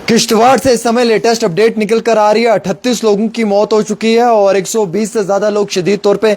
किश्तवाड़ से इस समय लेटेस्ट अपडेट निकल कर आ रही है। 38 लोगों की मौत हो चुकी है और 120 से ज्यादा लोग शदीद तौर पे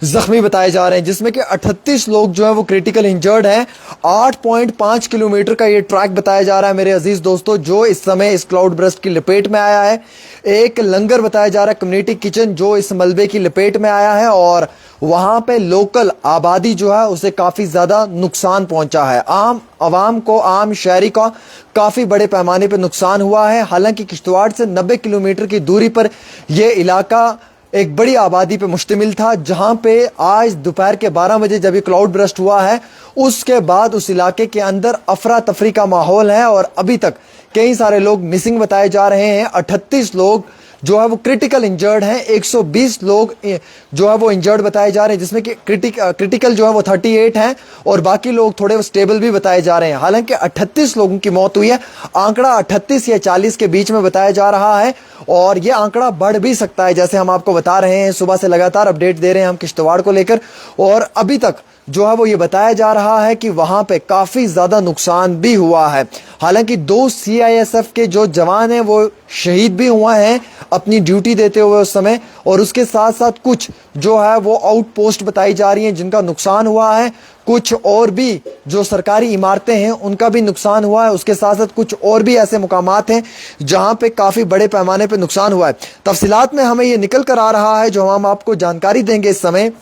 जख्मी बताए जा रहे हैं, जिसमें कि 38 लोग जो है वो क्रिटिकल इंजर्ड हैं। 8.5 किलोमीटर का ये ट्रैक बताया जा रहा है मेरे अजीज दोस्तों, जो इस समय इस क्लाउड ब्रस्ट की लपेट में आया है। एक लंगर बताया जा रहा है, कम्युनिटी किचन, जो इस मलबे की लपेट में आया है और वहां पे लोकल आबादी जो है उसे काफी ज्यादा नुकसान पहुंचा है। आम आवाम को, आम शहरी का काफी बड़े पैमाने पर नुकसान हुआ है। हालांकि किश्तवाड़ से 90 किलोमीटर की दूरी पर यह इलाका एक बड़ी आबादी पे मुश्तमिल था, जहां पे आज दोपहर के 12 बजे जब ये क्लाउड ब्रस्ट हुआ है, उसके बाद उस इलाके के अंदर अफरा तफरी का माहौल है और अभी तक कई सारे लोग मिसिंग बताए जा रहे हैं। 38 लोग जो है वो क्रिटिकल इंजर्ड हैं, 120 लोग जो है वो इंजर्ड बताए जा रहे हैं, जिसमें कि क्रिटिकल जो है वो 38 हैं और बाकी लोग थोड़े स्टेबल भी बताए जा रहे हैं। हालांकि 38 लोगों की मौत हुई है। आंकड़ा 38 या 40 के बीच में बताया जा रहा है और यह आंकड़ा बढ़ भी सकता है, जैसे हम आपको बता रहे हैं। सुबह से लगातार अपडेट दे रहे हैं हम किश्तवाड़ को लेकर और अभी तक जो है वो ये बताया जा रहा है कि वहां पे काफी ज्यादा नुकसान भी हुआ है। हालांकि 2 CISF के जो जवान हैं वो शहीद भी हुए हैं अपनी ड्यूटी देते हुए उस समय, और उसके साथ साथ कुछ जो है वो आउटपोस्ट बताई जा रही हैं जिनका नुकसान हुआ है। कुछ और भी जो सरकारी इमारतें हैं उनका भी नुकसान हुआ है। उसके साथ साथ कुछ और भी ऐसे मुकामात हैं जहां पे काफी बड़े पैमाने पे नुकसान हुआ है। तफसीलात में हमें ये निकल कर आ रहा है, जो हम आपको जानकारी देंगे इस समय।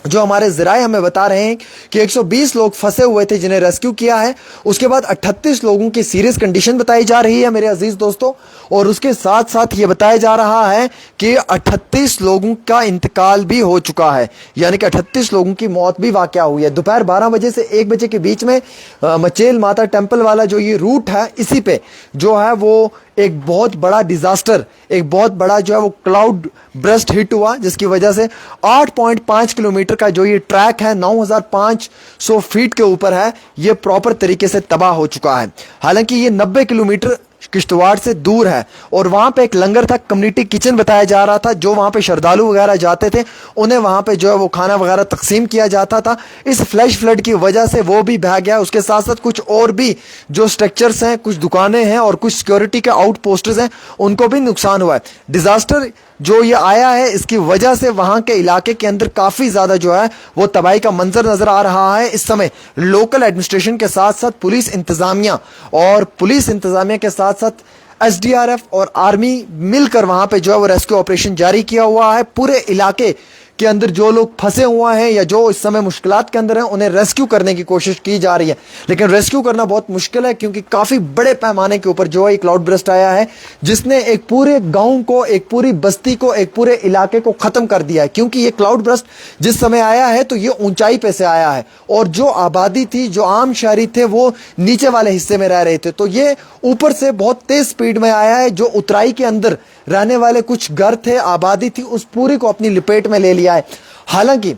जो हमारे ज़राए हमें बता रहे हैं कि 120 लोग फंसे हुए थे जिन्हें रेस्क्यू किया है। उसके बाद 38 लोगों की सीरियस कंडीशन बताई जा रही है मेरे अजीज दोस्तों, और उसके साथ साथ ये बताया जा रहा है कि 38 लोगों का इंतकाल भी हो चुका है, यानी कि 38 लोगों की मौत भी वाक़या हुई है। दोपहर 12 बजे से 1 बजे के बीच में मचेल माता टेम्पल वाला जो ये रूट है, इसी पे जो है वो एक बहुत बड़ा डिजास्टर, एक बहुत बड़ा जो है वो क्लाउड ब्रस्ट हिट हुआ, जिसकी वजह से 8.5 किलोमीटर का जो ये ट्रैक है 9500 फीट के ऊपर है, ये प्रॉपर तरीके से तबाह हो चुका है। हालांकि ये 90 किलोमीटर किश्तवाड़ से दूर है और वहां पे एक लंगर था, कम्युनिटी किचन बताया जा रहा था, जो वहां पे श्रद्धालु वगैरह जाते थे, उन्हें वहां पे जो है वो खाना वगैरह तकसीम किया जाता था। इस फ्लैश फ्लड की वजह से वो भी बह गया। उसके साथ साथ कुछ और भी जो स्ट्रक्चर्स हैं, कुछ दुकानें हैं और कुछ सिक्योरिटी के आउटपोस्ट्स हैं, उनको भी नुकसान हुआ है। डिजास्टर जो ये आया है, इसकी वजह से वहां के इलाके के अंदर काफी ज्यादा जो है वो तबाही का मंजर नजर आ रहा है। इस समय लोकल एडमिनिस्ट्रेशन के साथ साथ पुलिस इंतजामिया के साथ साथ SDRF और आर्मी मिलकर वहां पे जो है वो रेस्क्यू ऑपरेशन जारी किया हुआ है। पूरे इलाके के अंदर जो लोग फंसे हुए हैं या जो इस समय मुश्किलात के अंदर हैं, उन्हें रेस्क्यू करने की कोशिश की जा रही है, लेकिन रेस्क्यू करना बहुत मुश्किल है क्योंकि काफी बड़े पैमाने के ऊपर जो है क्लाउड ब्रस्ट आया है, जिसने एक पूरे गांव को, एक पूरी बस्ती को, एक पूरे इलाके को खत्म कर दिया है। क्योंकि ये क्लाउड ब्रस्ट जिस समय आया है तो ये ऊंचाई पे से आया है और जो आबादी थी, जो आम शहरी थे, वो नीचे वाले हिस्से में रह रहे थे, तो ये ऊपर से बहुत तेज स्पीड में आया है। जो उतराई के अंदर रहने वाले कुछ घर थे, आबादी थी, उस पूरी को अपनी लपेट में ले लिया है। हालांकि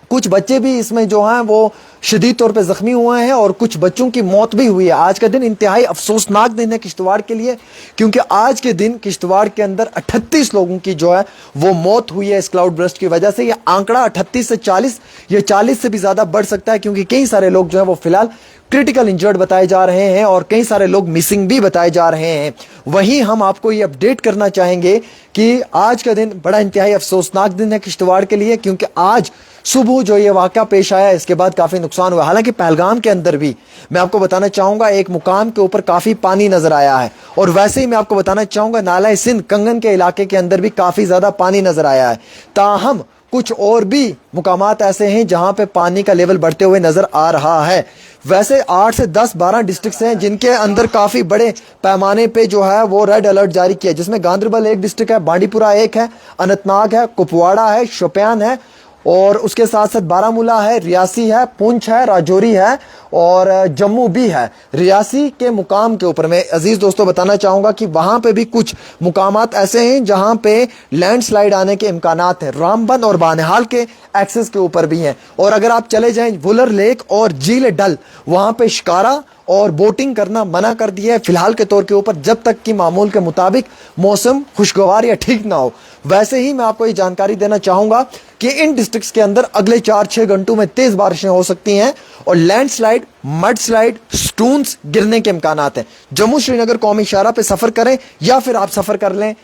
कुछ बच्चे भी इसमें जो हैं वो शदीद तौर पे जख्मी हुए हैं और कुछ बच्चों की मौत भी हुई है। आज का दिन इंतहाई अफसोसनाक दिन है किश्तवाड़ के लिए, क्योंकि आज के दिन किश्तवाड़ के अंदर 38 लोगों की जो है वो मौत हुई है इस क्लाउड ब्रस्ट की वजह से। ये आंकड़ा 38 से 40 या 40 से भी ज्यादा बढ़ सकता है, क्योंकि कई सारे लोग जो है वो फिलहाल क्रिटिकल इंजर्ड बताए जा रहे हैं और कई सारे लोग मिसिंग भी बताए जा रहे हैं। वहीं हम आपको ये अपडेट करना चाहेंगे कि आज का दिन बड़ा इंतहाई अफसोसनाक दिन है किश्तवाड़ के लिए, क्योंकि आज सुबह जो ये वाक़या पेश आया, इसके बाद काफी नुकसान हुआ। हालांकि पहलगाम के अंदर भी मैं आपको बताना चाहूंगा एक मुकाम के ऊपर काफी पानी नजर आया है, और वैसे ही मैं आपको बताना चाहूंगा नाला सिंध कंगन के इलाके के अंदर भी काफी ज्यादा पानी नजर आया है। ताहम कुछ और भी मुकामात ऐसे हैं जहां पे पानी का लेवल बढ़ते हुए नजर आ रहा है। वैसे 8 से 10 12 डिस्ट्रिक्ट्स हैं जिनके अंदर काफी बड़े पैमाने पे जो है वो रेड अलर्ट जारी किया, जिसमें गांधरबल एक डिस्ट्रिक्ट है, बांडीपुरा एक है, अनंतनाग है, कुपवाड़ा है, शोपियान है, और उसके साथ साथ बारामूला है, रियासी है, पुंछ है, राजौरी है और जम्मू भी है। रियासी के मुकाम के ऊपर मैं अजीज दोस्तों बताना चाहूंगा कि वहां पे भी कुछ मुकामात ऐसे हैं जहां पे लैंडस्लाइड आने के इम्कानात हैं। रामबन और बानिहाल के एक्सेस के ऊपर भी हैं, और अगर आप चले जाएं वुलर लेक और झील डल, वहां पे शिकारा और बोटिंग करना मना कर दिया है फिलहाल के तौर के ऊपर, जब तक कि मामूल के मुताबिक मौसम खुशगवार या ठीक ना हो। वैसे ही मैं आपको ये जानकारी देना चाहूंगा कि इन डिस्ट्रिक्ट्स के अंदर अगले 4-6 घंटों में तेज बारिशें हो सकती हैं और लैंडस्लाइड मड स्लाइड, स्टून्स गिरने के इम्कानात हैं। जम्मू श्रीनगर कौमी शाहराह पे सफर करें या फिर आप सफर कर लें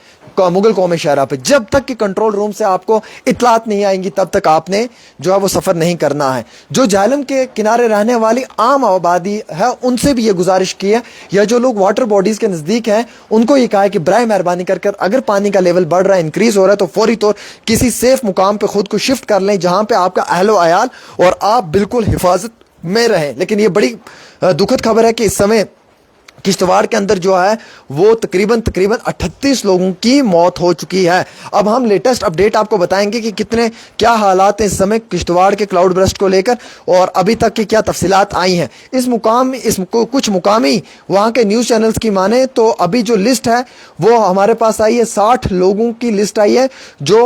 मुगल कौमी शाहराह पे, जब तक कि कंट्रोल रूम से आपको इतलात नहीं आएंगी तब तक आपने जो है वो सफर नहीं करना है। जो झेलम के किनारे रहने वाली आम आबादी है उनसे भी ये गुजारिश की है, या जो लोग वाटर बॉडीज के नजदीक हैं उनको ये कहा है कि बराए मेहरबानी कर अगर पानी का लेवल बढ़ रहा है, इंक्रीज हो रहा है, तो फौरी तौर किसी सेफ मुकाम पे खुद को शिफ्ट कर लें जहां पे आपका अहलो अयाल और आप बिल्कुल हिफाजत में रहें। लेकिन ये बड़ी दुखद खबर है कि इस समय किश्तवाड़ के अंदर जो है वो तकरीबन 38 लोगों की मौत हो चुकी है। अब हम लेटेस्ट अपडेट आपको बताएंगे कि कितने क्या हालात हैं इस समय किश्तवाड़ के क्लाउड बर्स्ट को लेकर और अभी तक की क्या तफसीलात आई हैं। कुछ मुकामी वहाँ के न्यूज़ चैनल्स की माने तो अभी जो लिस्ट है वो हमारे पास आई है, 60 लोगों की लिस्ट आई है जो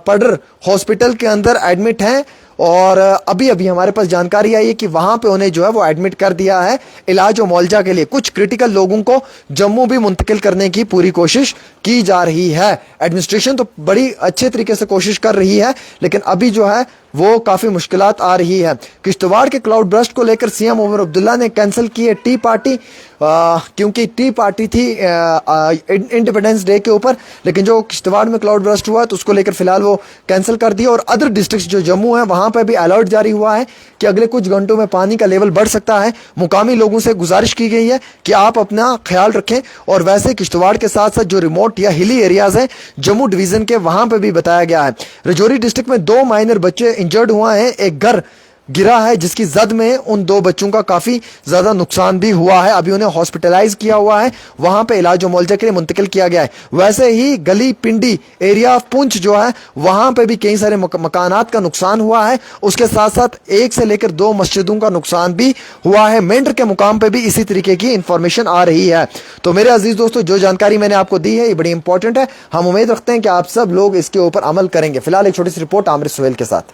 पडर हॉस्पिटल के अंदर एडमिट हैं और अभी अभी हमारे पास जानकारी आई है कि वहां पे उन्हें जो है वो एडमिट कर दिया है इलाज और मुआवजा के लिए। कुछ क्रिटिकल लोगों को जम्मू भी मुंतकिल करने की पूरी कोशिश की जा रही है। एडमिनिस्ट्रेशन तो बड़ी अच्छे तरीके से कोशिश कर रही है, लेकिन अभी जो है वो काफी मुश्किलात आ रही है। किश्तवाड़ के क्लाउड बर्स्ट को लेकर सीएम उमर अब्दुल्ला ने कैंसिल की है टी पार्टी, क्योंकि टी पार्टी थी इंडिपेंडेंस डे के ऊपर, लेकिन जो किश्तवाड़ में क्लाउड बर्स्ट हुआ तो उसको लेकर फिलहाल वो कैंसिल कर दिया। और अदर डिस्ट्रिक्ट जो जम्मू है वहां पर भी अलर्ट जारी हुआ है कि अगले कुछ घंटों में पानी का लेवल बढ़ सकता है। मुकामी लोगों से गुजारिश की गई है कि आप अपना ख्याल रखें। और वैसे किश्तवाड़ के साथ साथ जो रिमोट या हिली एरियाज हैं जम्मू डिवीजन के, वहां पर भी बताया गया है। राजौरी डिस्ट्रिक्ट में 2 माइनर बच्चे इंजर्ड हुआ है, एक घर गिरा है जिसकी जद में उन 2 बच्चों का काफी ज्यादा नुकसान भी हुआ है। अभी उन्हें हॉस्पिटलाइज किया हुआ है, वहां पे इलाज और मुआवजे के लिए मुंतकिल किया गया है। वैसे ही गली पिंडी एरिया ऑफ पुंछ जो है वहां पे भी कई सारे मकानात का नुकसान हुआ है। उसके साथ साथ 1 से लेकर 2 मस्जिदों का नुकसान भी हुआ है। मेंढर के मुकाम पे भी इसी तरीके की इंफॉर्मेशन आ रही है। तो मेरे अजीज दोस्तों, जो जानकारी मैंने आपको दी है ये बड़ी इंपॉर्टेंट है। हम उम्मीद रखते हैं कि आप सब लोग इसके ऊपर अमल करेंगे। फिलहाल एक छोटी सी रिपोर्ट आमिर सुहेल के साथ।